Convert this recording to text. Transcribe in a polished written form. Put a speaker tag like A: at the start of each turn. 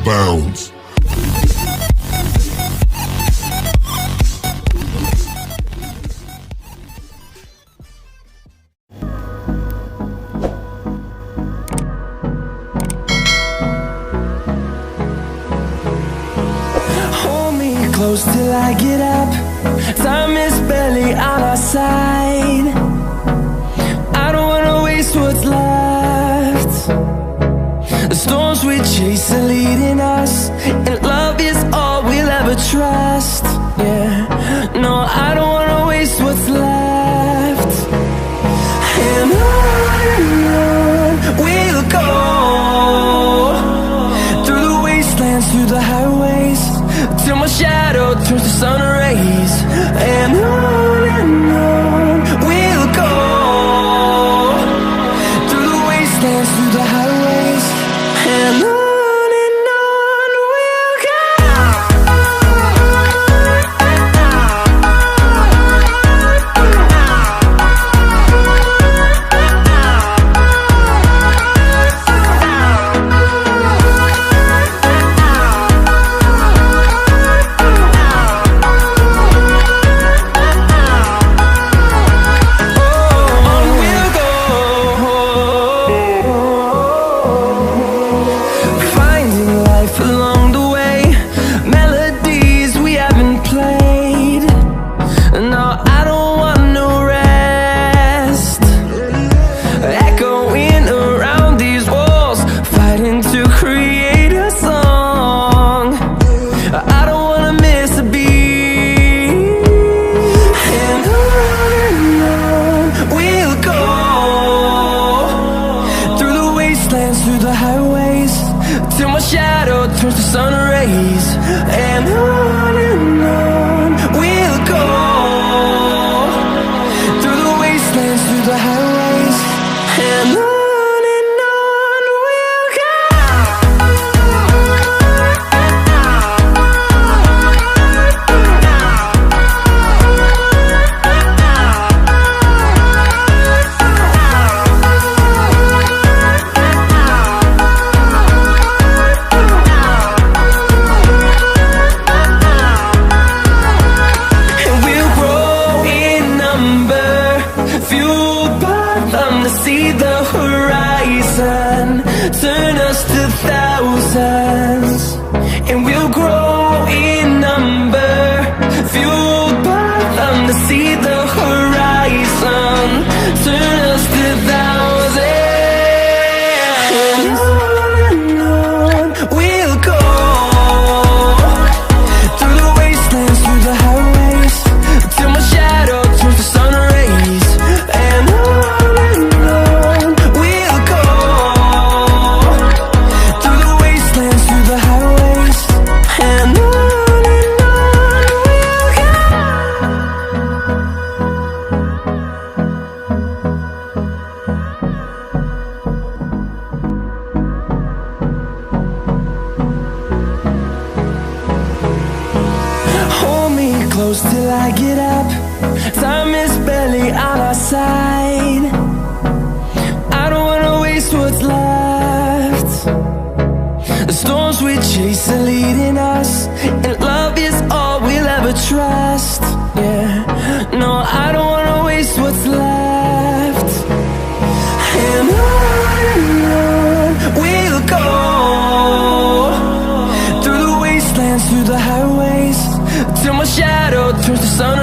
A: bounds.
B: Close till I get up. Time is barely on our side. I don't wanna waste what's left. The storms we chase are leading us, and love is all we'll ever trust. Yeah, no, I don't wanna waste what's left. And on we'll go, through the wastelands, through the highways, till my shadow turns to sun rays. And on we'll go, through the wastelands, through the highways, and on we'll go. Through the highways, till my shadow turns to sun rays. And on we'll go, through the wastelands, through the highways, and on we'll go. See the horizon, turn us to thousands, and we'll grow in number, fueled by them. To see the horizon, turn us to thousands, and on we'll go, through the wastelands, through the highways, till my shadow turns to sun rays. And close till I get up. Time is barely on our side. I don't wanna waste what's left. The storms we chase are leading us, and love is all we'll ever trust. Yeah, no, I don't wanna waste what's left. And on we'll go, through the wastelands, through the highways, till my shadow turns to sun